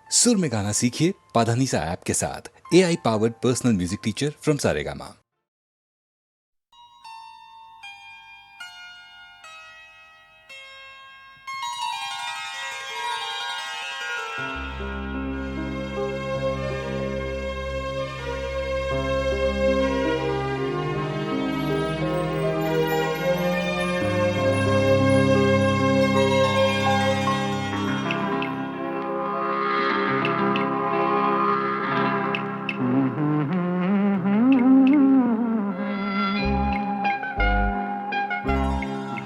सुर में गाना सीखिए पाधानीसा ऐप के साथ। AI powered personal music teacher from Saregama.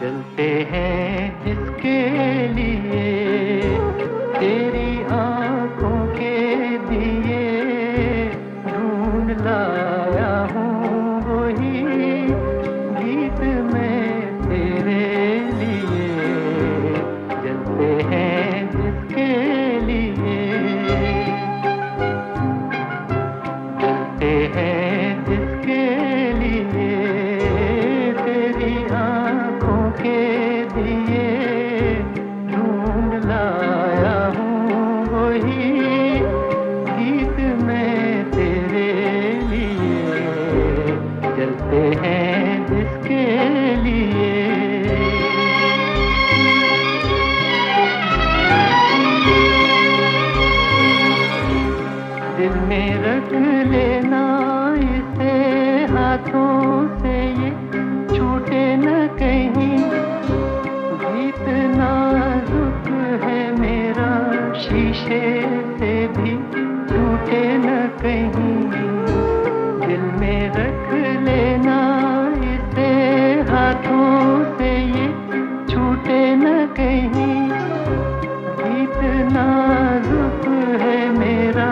जलते हैं जिसके लिए तेरी आंखों के दिए, ढूंढ लाया हूँ वही गीत मैं तेरे लिए। जलते हैं जिसके लिए, जलते हैं जिसके लिए तेरी आंखों के दिए, ढूंढ लाया हूँ वही गीत मैं तेरे लिए। जलते हैं जिसके लिए, दिल में रख लेना इसे हाथों से, ये छूटे न कहीं। गीत नाजुक है मेरा, शीशे से भी टूटे न कहीं। दिल में रख लेना इसे हाथों से, ये छूटे न कहीं। गीत नाजुक है मेरा,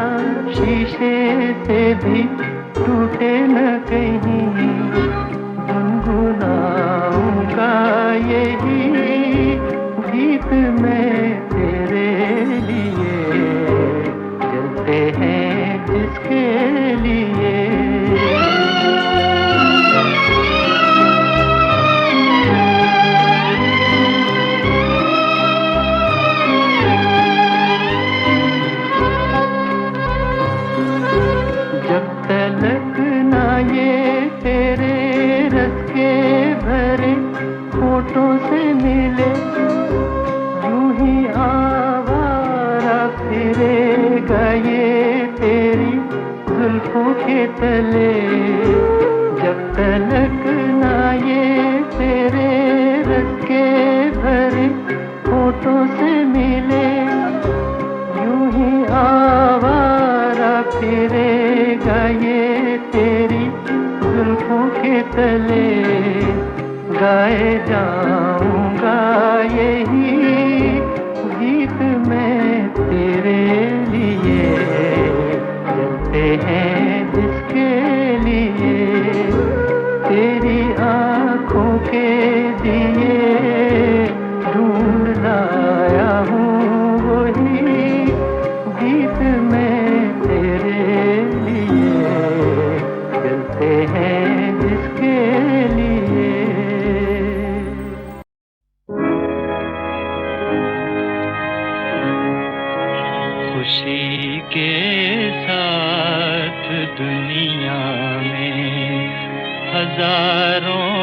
शीशे से भी टूटे न कहीं। गुनगुनाऊंगा यही गीत मैं तेरे लिए। जलते हैं जिसके लिए, जब तलक ना ये तेरे रस के भरे होठों से मिले, यूं ही आवारा फिरेगा ये तेरी जुल्फों के तले। जब तलक ना ये तेरे रस के भरे होठों से मिले, यूं ही आवारा फिरेगा ये तेरी जुल्फों के तले। गाए जाऊंगा यही गीत मैं तेरे लिए। जलते हैं जिसके लिए तेरी आंखों के दिए, ढूंढ लाया हूँ वही गीत मैं तेरे लिए। जलते हैं जिसके लिए। खुशी के साथ दुनिया में हजारों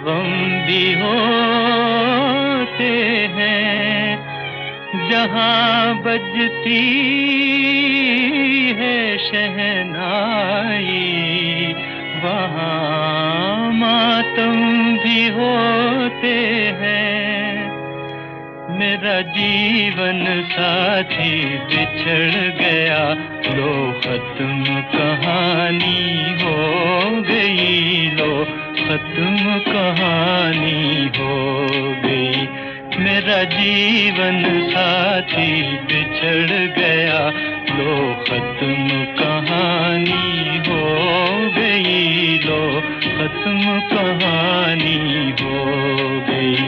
गम भी होते हैं। जहाँ बजती है शहनाई, वहाँ मातम भी होते हैं। मेरा जीवन साथी बिछड़ गया, लो खत्म कहानी हो गई, लो खत्म कहानी हो गई। मेरा जीवन साथी बिछड़ गया, लो खत्म कहानी हो गई, लो खत्म कहानी हो गई।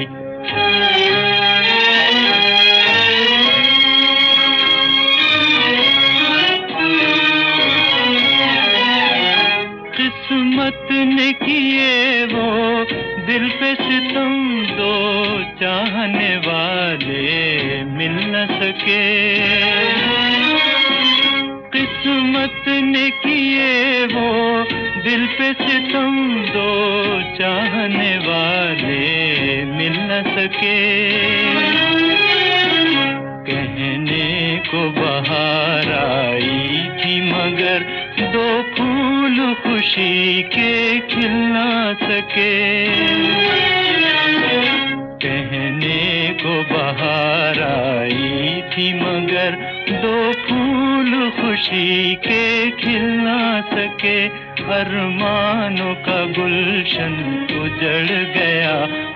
किस्मत ने किए वो दिल पे सितम, दो चाहने वाले मिल न सके। दिल पे सितम दो चाहने वाले मिल न सके, कहने को बाहर आई थी मगर दो फूल खुशी के खिल ना सके, कहने को बाहर आई थी मगर दो फूल खुशी के खिल ना सके, अरमानों का गुलशन उजड़ गया,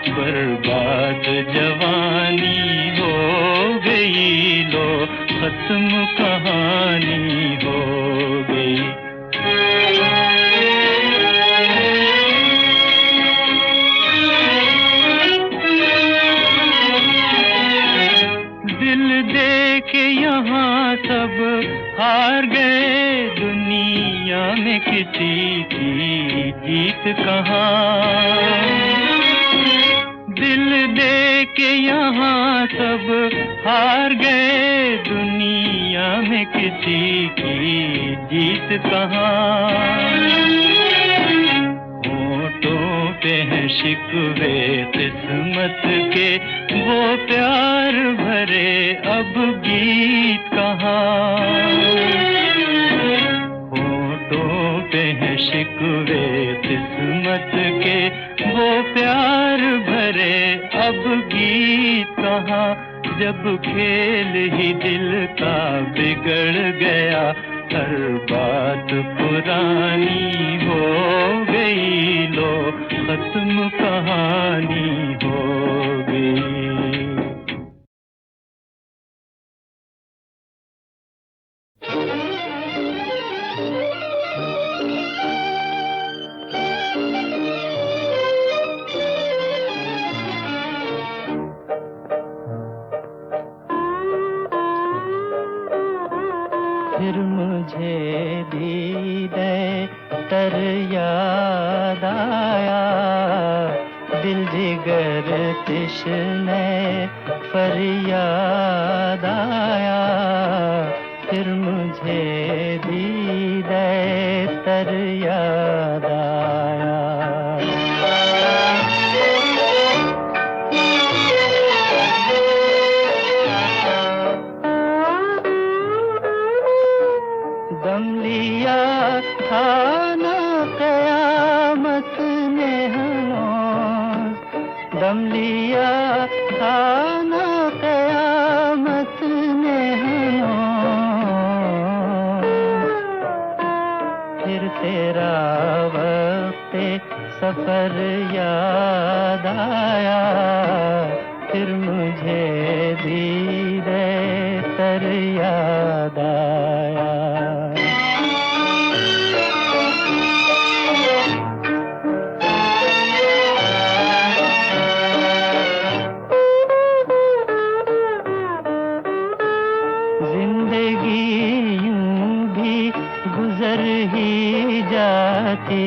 बर्बाद जवानी हो गई, लो खत्म कहानी हो गई। दिल दे के यहाँ सब हार गए, दुनिया में किसी की जीत कहाँ। दिल दे के यहाँ सब हार गए, दुनिया में किसी की जीत कहाँ। होठों पे हैं शिकवे किस्मत के, वो प्यार भरे अब गीत कहाँ। होठों पे हैं शिकवे किस्मत के, वो प्यार भरे अब गीत कहाँ। जब खेल ही दिल का बिगड़ गया, हर बात पुरानी हो गई, लो खत्म कहानी हो गई। फिर मुझे दीदे तर याद आया, दिल जिगर तिश्ने फरियाद आया। फिर मुझे दीदे तर याद आया। दम लिया था न क़यामत ने हनूज़, दम लिया था न क़यामत ने हनूज़। फिर तेरा वक़्ते सफ़र याद आया, फिर मुझे दीदे तर याद आया। गुजर ही जाती,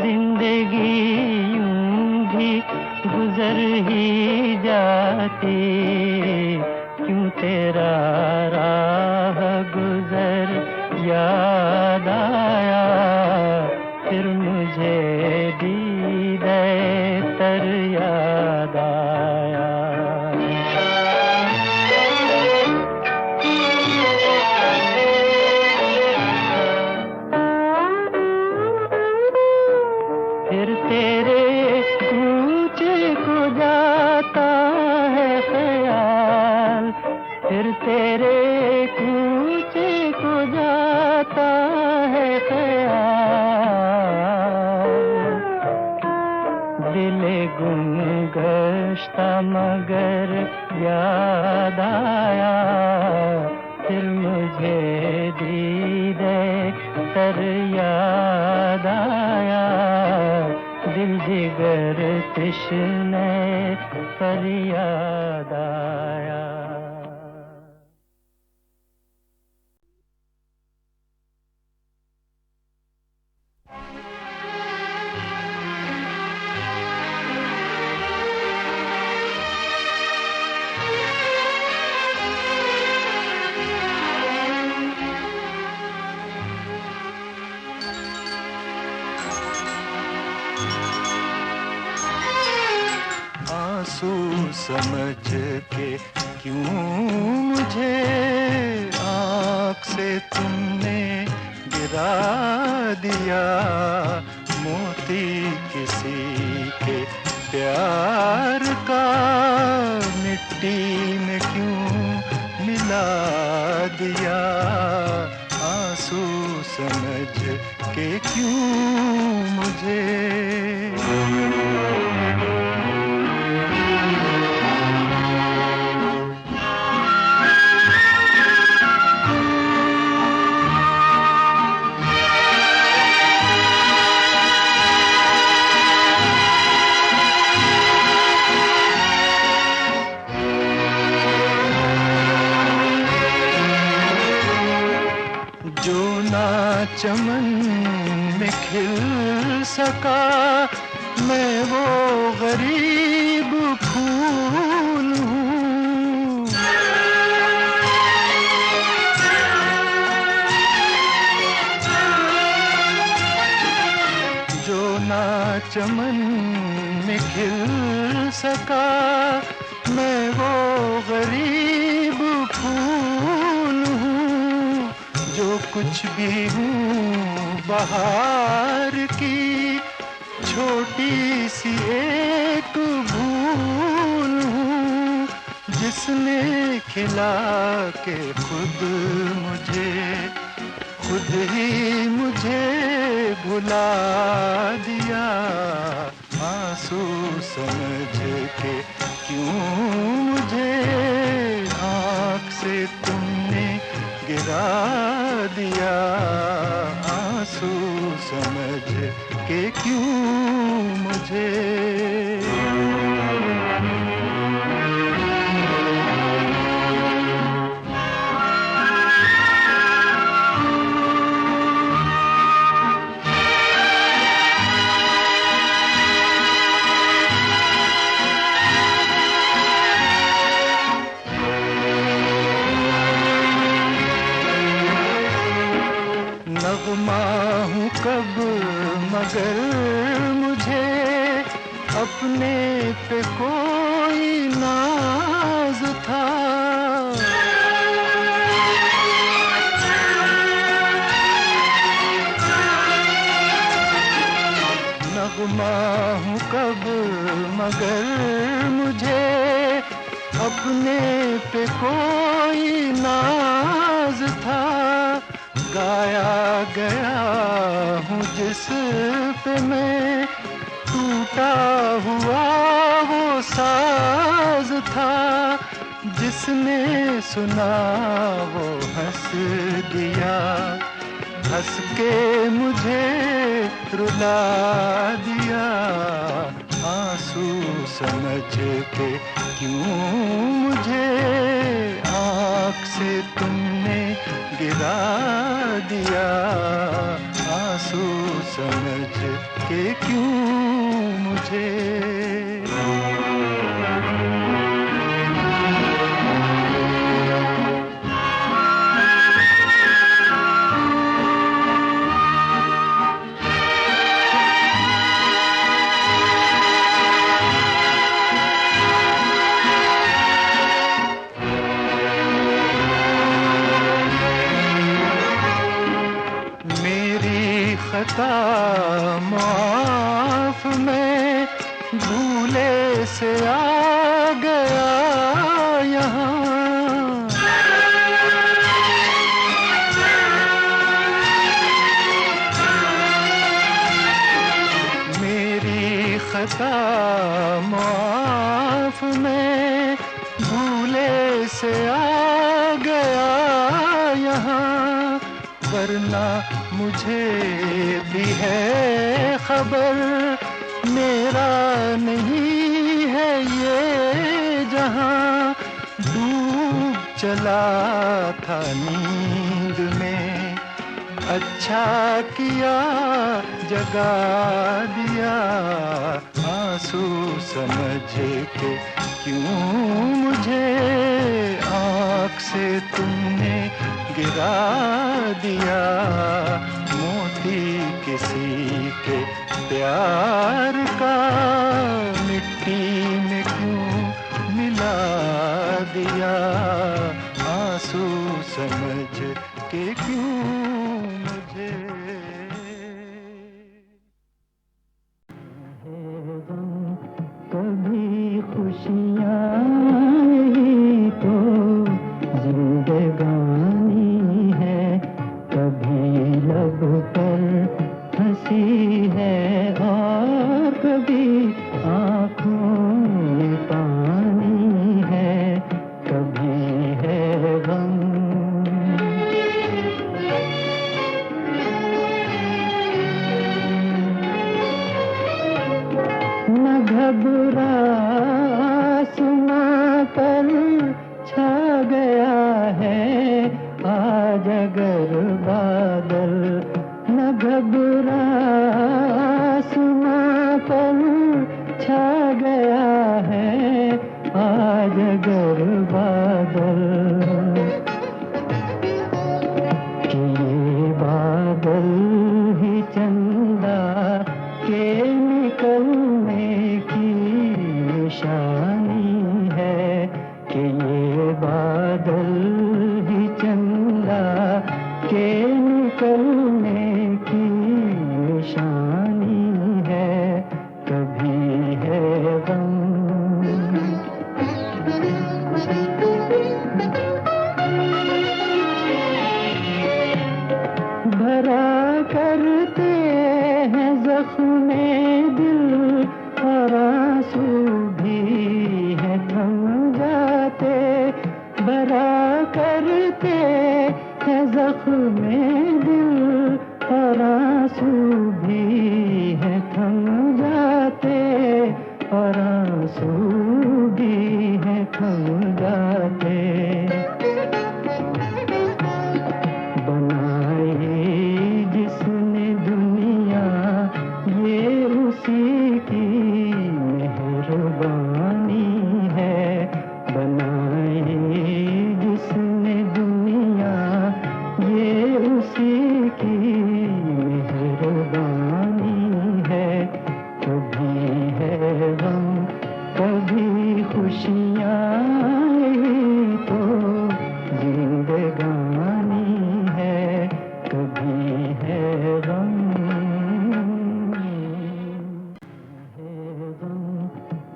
जिंदगी यूं भी गुजर ही जाती, क्यों तेरा राह गुजर याद आया। फिर मुझे दीदे तर याद आया। फिर तेरे कूचे को जाता है ख्याल, फिर तेरे कूचे को जाता है ख्याल। दिले गुम गश्ता मगर याद आया, फिर मुझे दीदे तर याद आया। दिल जिगर तिश्ने फरियाद आया। समझ के क्यों मुझे आँख से तुमने गिरा दिया, मोती किसी के प्यार का मिट्टी में क्यों मिला दिया, आंसू समझ के क्यों मुझे। जो ना चमन में खिल सका, मैं वो गरीब फूल हूँ। जो ना चमन में खिल सका, मैं वो गरीब फूल हूँ। जो कुछ भी हूँ बहार की छोटी सी एक भूल हूँ, जिसने खिला के खुद ही मुझे भुला दिया, आंसू समझ के क्यों मुझे आँख से तुमने गिरा दिया, आंसू समझ के क्यों मुझे। नगमा हूँ कब मगर मुझे अपने पे कोई नाज था, नगमा हूँ कब मगर मुझे अपने पे कोई नाज था, गाया गया हूँ जिस पे मैं टूटा हुआ वो साज था, जिसने सुना वो हंस दिया, हंस के मुझे रुला दिया, आंसू समझ के क्यों मुझे आँख से तुमने गिरा दिया, आंसू समझ के क्यों मुझे। खता माफ में भूले से आ गया यहाँ, मेरी खता माफ में भूले से आ गया यहाँ, वरना मुझे भी है खबर मेरा नहीं है ये जहां, डूब चला था नींद में, अच्छा किया जगा दिया, आंसू समझ के क्यों मुझे आँख से तुमने गिरा दिया, मोती किसी के प्यार का मिट्टी में क्यों आंसू समझ के क्यों मुझे कभी खुशियाँ ही तो जिंदगानी है, कभी लब पर हंसी है और कभी आँखों में पानी है, कभी है गम। न घबरा आसमां पर छा गया है आज अगर बादल, न घबरा आसमां पर छा गया है आज अगर बादल, कि ये बादल ही चंदा के निकलने की निशानी है, कि ये बादल ही चंदा के निकलने की निशानी है, कभी है गम। भरा करते हैं ज़ख्मे दिल और आंसू भी है थम जाते, भरा करते हैं ज़ख्मे दिल और आंसू भी है थम जाते, और आंसू भी है थम जाते। बनाई जिसने दुनिया ये उसी की मेहरबानी है, बनाई जिसने दुनिया ये उसी की मेहरबानी है, कभी है गम कभी खुशियाँ तो जिंदगानी है, कभी है गम,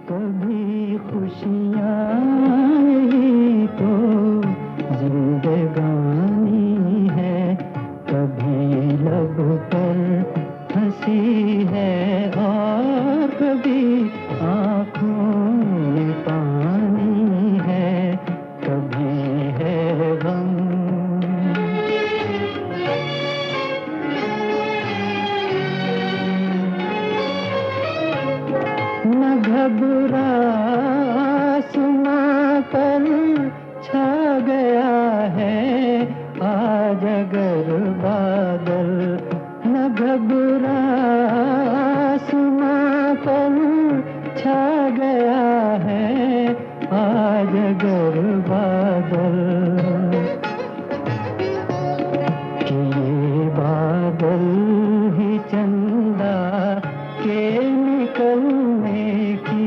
कभी खुशियाँ तो जिंदगानी है, कभी लब पर हंसी है और कभी आँखों में पानी है, कभी है गम। न घबरा आसमां पर छा गया है आज अगर बादल, न घबरा आसमां पर छा गया है आज अगर बादल, कि ये बादल ही चंदा के निकलने की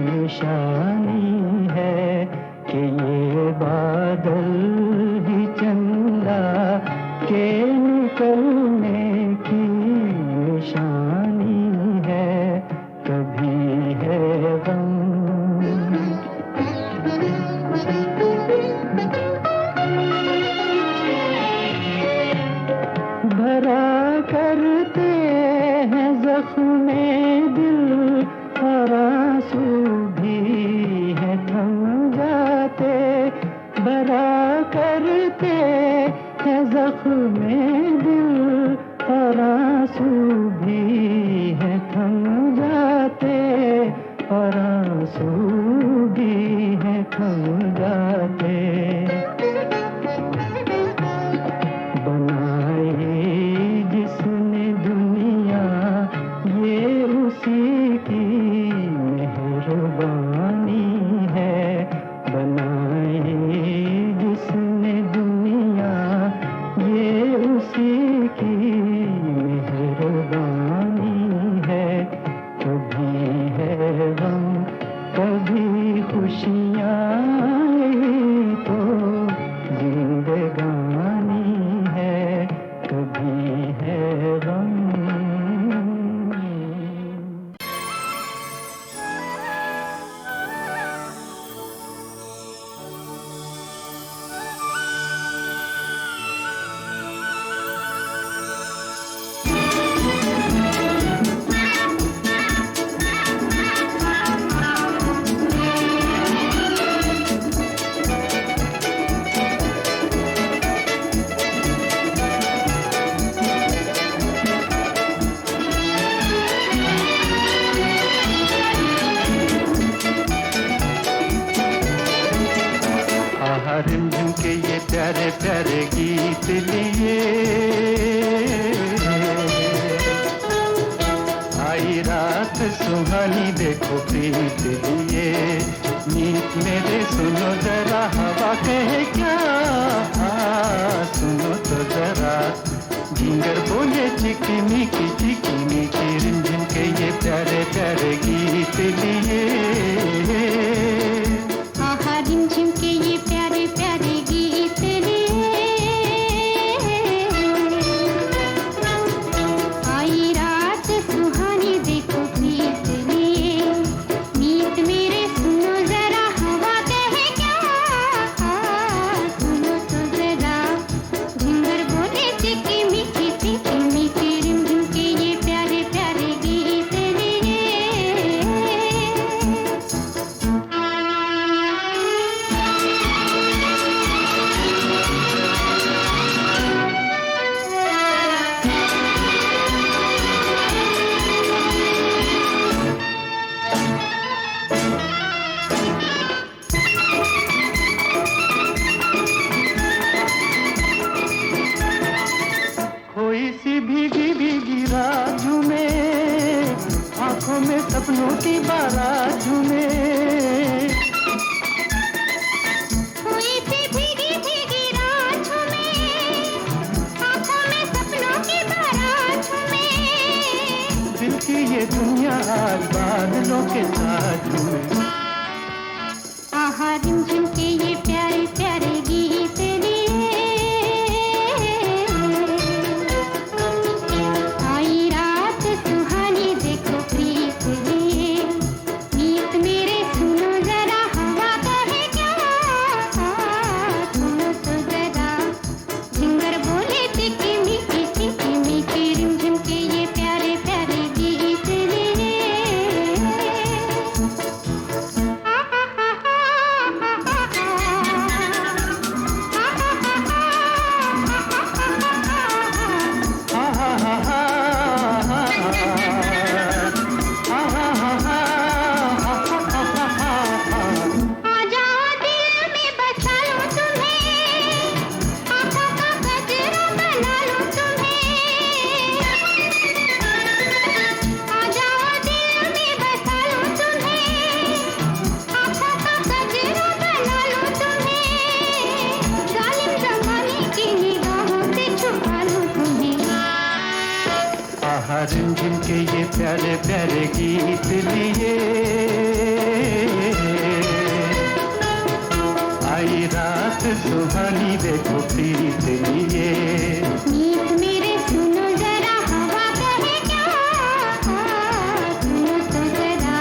निशानी है, कि ये बादल ही चंदा के निकलने की निशानी है, कभी है गम। भरा करते हैं ज़ख्मे दिल और आंसू भी है थम जाते, भरा करते हैं ज़ख्मे दिल और आंसू भी है थम जाते, और आंसू भी है थम जाते। बनाई जिसने दुनिया ये उसी की मेहरबानी है, बनाई जिसने दुनिया ये उसी की मेहरबानी है, कभी है गम कभी प्यारे गीत लिए। आई रात सुहानी देखो प्रीत लिए, नीत मेरे सुनो जरा हवा कहे क्या, सुनो तो जरा झिंगर बोले चिकनी की रिमझिम के ये प्यारे प्यारे गीत लिए। आहा रिमझिम के ये प्यारे प्यारे गीत लिए। आई रात सुहानी देखो प्रीत लिए, नीत मेरे सुनो जरा हवा कहे क्या, सुनो तो जरा झिंगर बोले चिकी मीठी रिमझिम के ये प्यारे प्यारे गीत लिए। कोई सी भीगी भीगी रात में, आंखों में सपनों की बारात में। कोई सी भीगी भीगी रात में, आँखों में सपनों की बारात में। दिल की ये दुनिया आज बादलों के साथ में। आहा रिमझिम के ये प्यारे प्यारे गीत लिए। आई रात सुहानी देखो प्रीत लिए, नीत मेरे सुनो जरा हवा कहे क्या, सुनो तो जरा झिंगर बोले चिकी मीठी रिमझिम के ये प्यारे प्यारे गीत लिए। आ जाओ दिल में बसा लूं तुम्हें, आँखों का गजरा बना लूं तुम्हें। आ जाओ दिल में बसा लूं तुम्हें, आँखों का गजरा बना लूं तुम्हें। जालिम ज़माने की निगाहों से छुपा लूं तुम्हें। आहा रिमझिम के ये प्यारे प्यारे गीत लिए। आई रात सुहानी देखो प्रीत लिए। नीत मेरे सुनो जरा हवा कहे क्या, सुनो तो जरा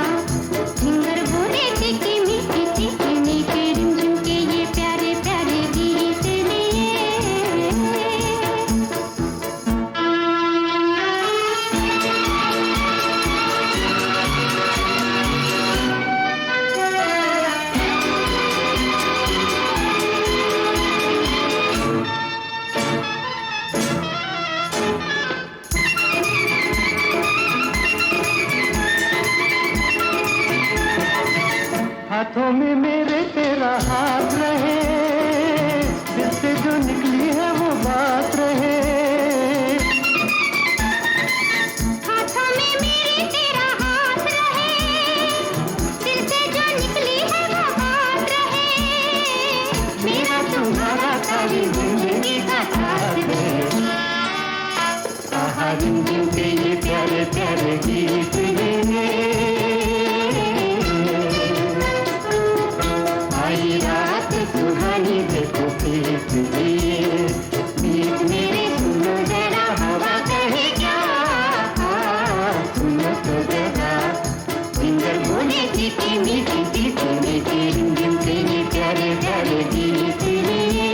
झिंगर बोले चिकी मीठी रिमझिम के ये प्यारे प्यारे गीत लिए। हाथों में मेरे तेरा हाथ रहे, दिल से जो निकली है वो बात रहे। हाथों में मेरे तेरा हाथ रहे, दिल से जो निकली है वो बात रहे। मेरा तुम्हारा सारी जिंदगी का साथ है। आहा रिमझिम के ये प्यारे प्यारे गीत लिए। आई रात सुहानी देखो प्रीत लिए। नीत मेरे सुनो जरा हवा कहे क्या, सुनो तो जरा झिंगर बोले चिकी मीठी रिमझिम के ये प्यारे प्यारे गीत लिए।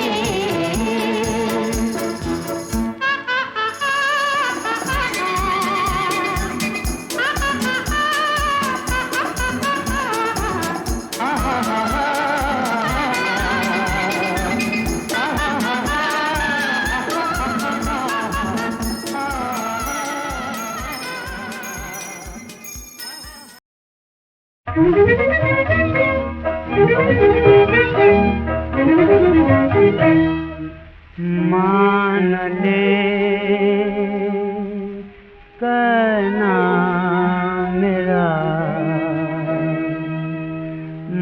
मान ले कहना मेरा,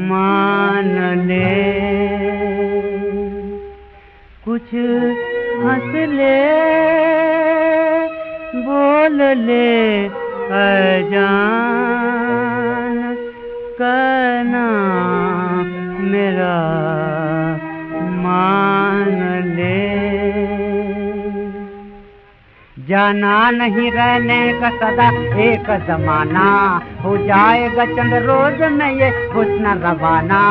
मान ले कुछ हंस ले, बोल ले अजान कहना मेरा, मान ले। जाना नहीं रहने का सदा एक जमाना, हो जाएगा चंद रोज में ये हुस्न रवाना।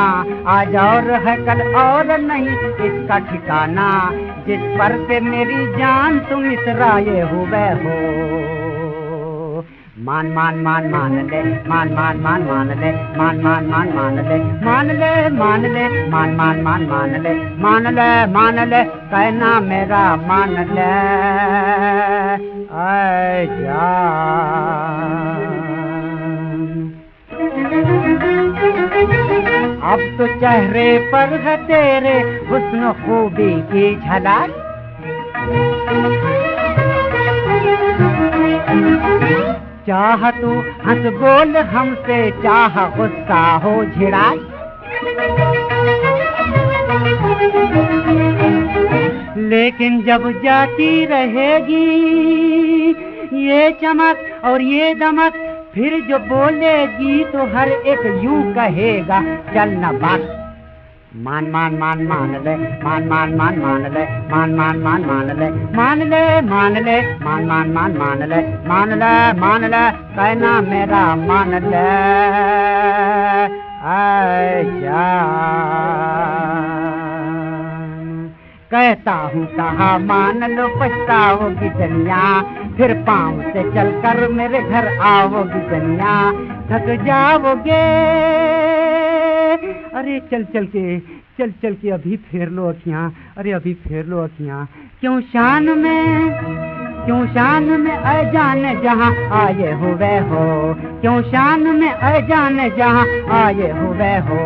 आज और है कल और नहीं इसका ठिकाना, जिस पर पे मेरी जान तुम इतराए हुए हो। मान मान मान मान ले, मान मान मान मान ले, मान मान मान मान ले, मान ले मान ले, मान मान मान मान ले, मान ले कहना मेरा, मान ले जान। अब तो चेहरे पर है तेरे हुस्न खूबी की झलक, चाह तू हंस बोल हमसे, चाह गुस्सा हो झिड़ा। लेकिन जब जाती रहेगी ये चमक और ये दमक, फिर जो बोलेगी तो हर एक यूं कहेगा चल न बात। मान मान मान मान ले, मान मान मान मान ले, मान मान मान मान ले, मान ले मान ले, मान मान मान मान ले, मान ले कहना मेरा, मान ले जान। कहता हूँ कहा मान लो, पछताओगी दुनिया, फिर पाँव से चलकर मेरे घर आओगी दुनिया। थक जाओगे अरे चल चल के अभी फेर लो अखियाँ, अरे अभी फेर लो अखियाँ। क्यों शान में अजान जहाँ आए हुए हो, क्यों शान में अजान जहाँ आए हुए हो।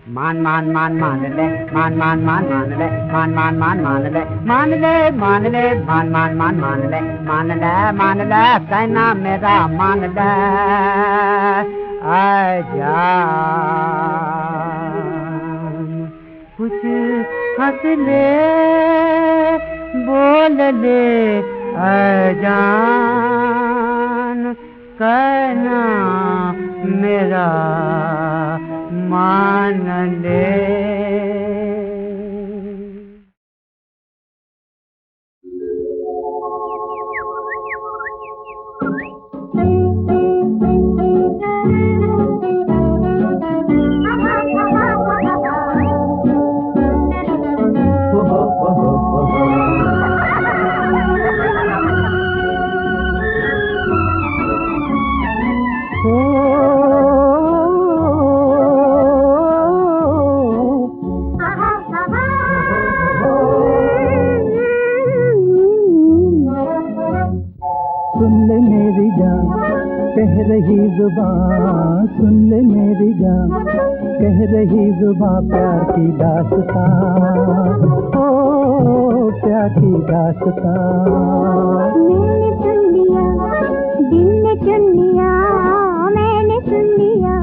मान मान मान मान ले, मान मान मान मान ले, मान मान मान मान ले, मान ले मान ले, मान मान मान मान ले, मान ले कहना मेरा, मान ले आजान। कुछ हंस ले, बोल ले अजान कहना मेरा, मान ले। कह रही जुबां, सुन ले मेरी जान, कह रही जुबां प्यार की दास्तां, ओ प्यार की दास्तां। मैंने सुन लिया, दिल ने चुन लिया, मैंने सुन लिया,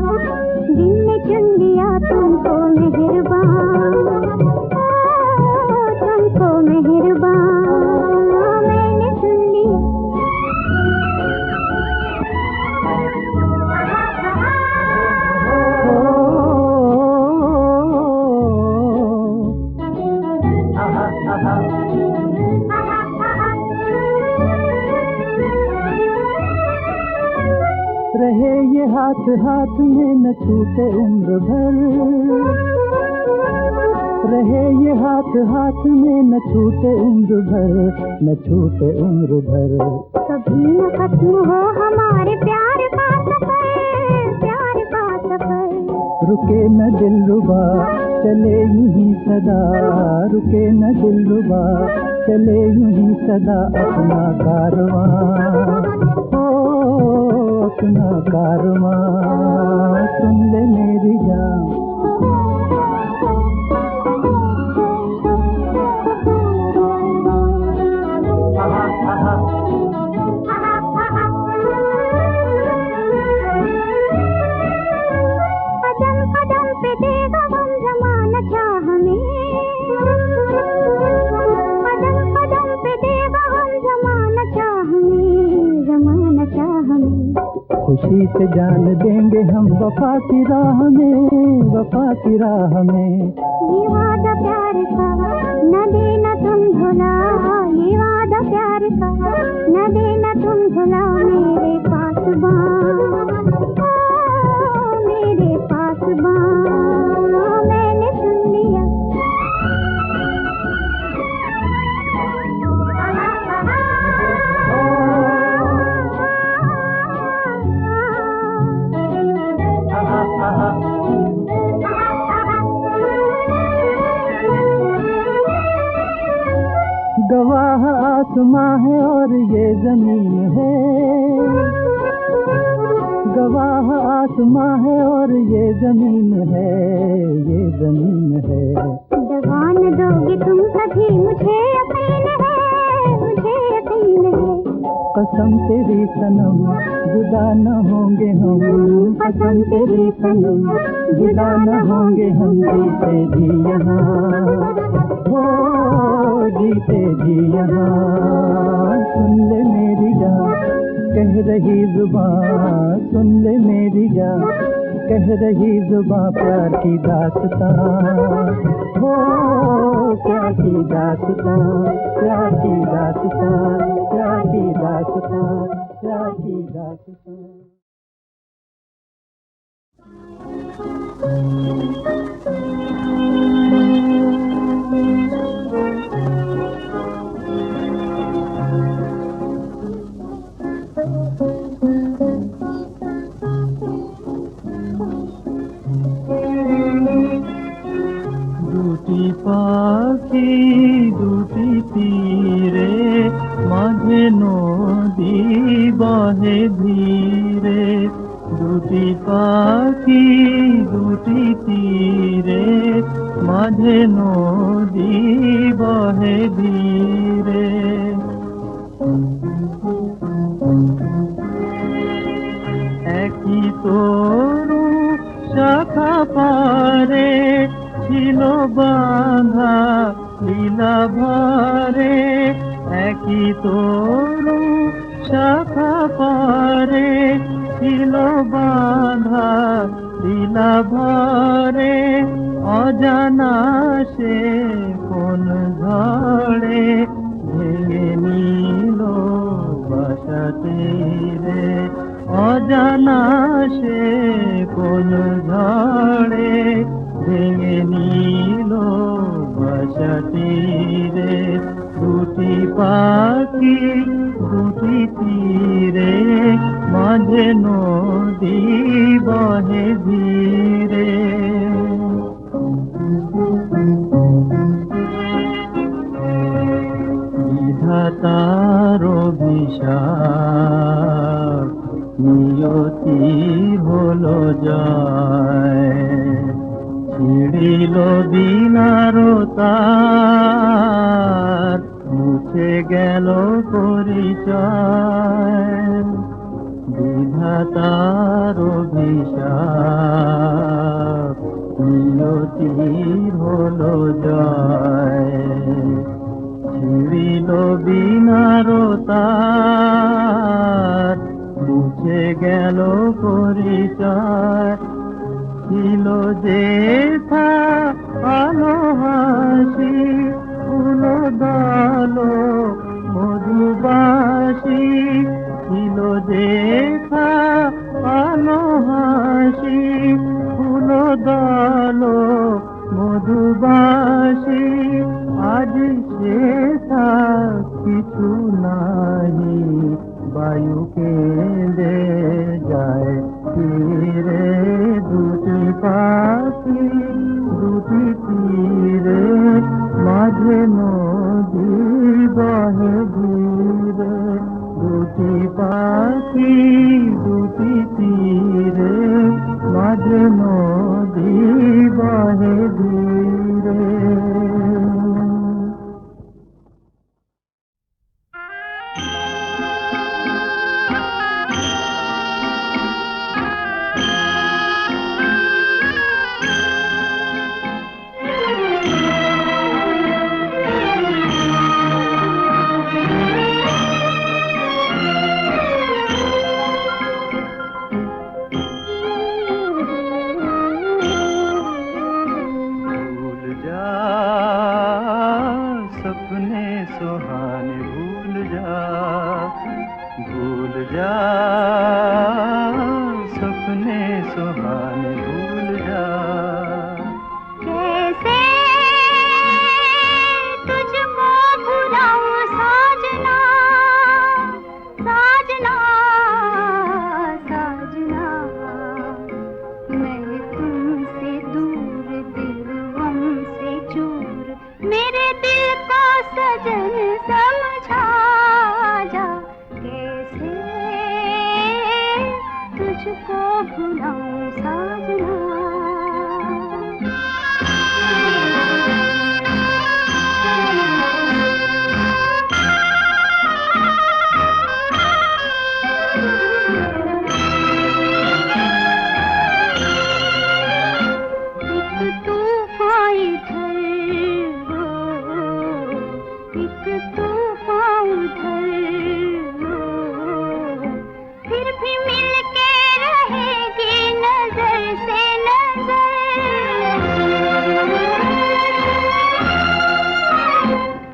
दिल ने चुन लिया तुमको मेहरबान, तुमको मेहरबान, मैंने सुन लिया। रहे ये हाथ हाथ में न छूटे उम्र भर, रहे ये हाथ हाथ में न छूटे उम्र भर, न छूटे उम्र भर। कभी न खत्म हो हमारे प्यार का सफर, प्यार का सफर। रुके न दिलरुबा चले यूं ही सदा, रुके न दिलरुबा चले यूं ही सदा अपना कारवां, अपना कारवां सुन ले मेरी जान। खुशी से जान देंगे हम वफा की राह में, वफा की राह में। ये वादा प्यार का न देना तुम भुला, ये वादा प्यार का न देना तुम भुला। मेरे पासबां, मेरे पासबां, मैंने सुन लिया। गवाह आसमां है और ये जमीन है, गवाह आसमां है और ये जमीन है, ये जमीन है। दगान दोगे तुम कभी मुझे यकीन है, मुझे यकीन है। कसम तेरी सनम जुदा न होंगे हम, कसम तेरी सनम जुदा न होंगे हम। जीते जी यहाँ, हो जीते जी यहाँ। सुन ले मेरी जान कह रही जुबां, सुन ले मेरी जान कह रही जुबां। प्यार की दास्तां, हो प्यार की दास्तां, प्यार की दास्तां, प्यार की दास्तां, प्यार की दास्तां। দুটি পাখি দুটি তীরে, মাঝে নদী বহে ধীরে। দুটি পাখি দুটি তীরে, মাঝে নদী বহে ধীরে। একই তরু শাখা পারে ছিল বাঁধা লীলা ভরে। একই তরু শাখা পারে ছিল বাঁধা লীলা ভরে। অজানা সে কোন ঝড়ে ভেঙে নিল বাসাতে রে। অজানা সে কোন ঝড়ে ভেঙে নিল বাসাতে রে। দুটি পাখি দুটি তীরে, মাঝে নদী বহে ধীরে। বিধাতার অভিশাপ নিয়তি হলো জয়। ছিড়িল দিনার তার, মুছে গেল পরিচয়। বিধাতার অভিশাপ নিয়তির হলো জয়। ছিড়িল দিনার তার, মুছে গেল পরিচয়। ছিল যে আলো হাসি ফুল দল মধুবাসী। ছিল যে আলো হাসি ফুল দল মধুবাসী। আজ সে কিছু নাহি, বায়ু কেঁদে যায় তীরে। দুটি পাখি দুটি তীরে, মাঝে নদী বহে ধীরে। দুটি পাখি দুটি তীরে, মাঝে নদী বহে ধীরে। सपने सुहाने भूल जा सपने सुहाने भूल जा। कैसे तुझको भुलाऊं साजना साजना साजना, मैं तुमसे दूर दिल हमसे चूर, मेरे दिल को सजन समझा जा। कैसे तुझको भुलाऊं साजना। फिर भी मिल के रहेगी नजर से नजर,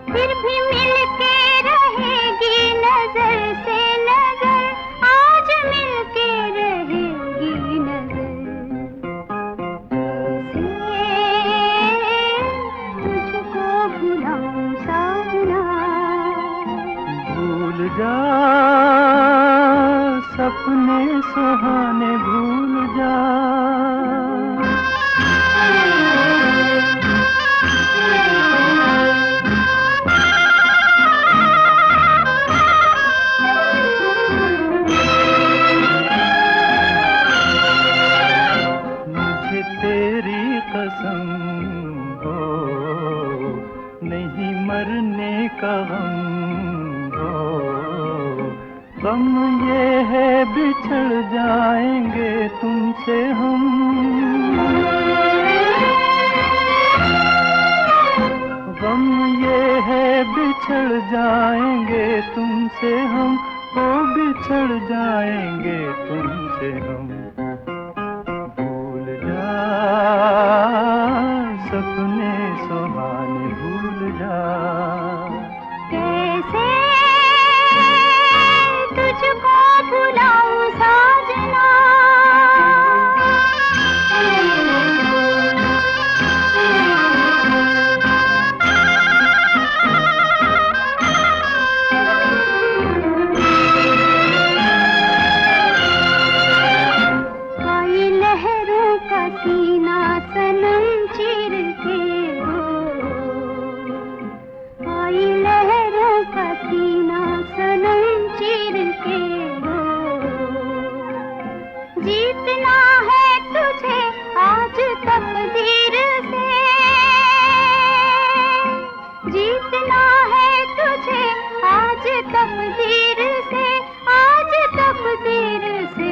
फिर भी मिल के रहेगी नजर से नजर, आज मिल के रहेगी नजर। तुझको भुलाऊं साजना। भूल जा सपने सुहाने भूल जा। मुझे तेरी कसम हो, नहीं मरने का गम हो। गम ये है बिछड़ जाएंगे तुमसे हम, गम ये है बिछड़ जाएंगे तुमसे हम, ओ बिछड़ जाएंगे तुमसे हम। भूल जा सपने सुहाने भूल जा। कैसे तुझको भुलाऊं साजना। आई लहरों का सीना सनम चीर के हो, आई लहरों का सीना सनम चीर के हो। जीतना है तुझे आज तकदीर से, जीतना है तुझे आज तकदीर से, आज तकदीर से।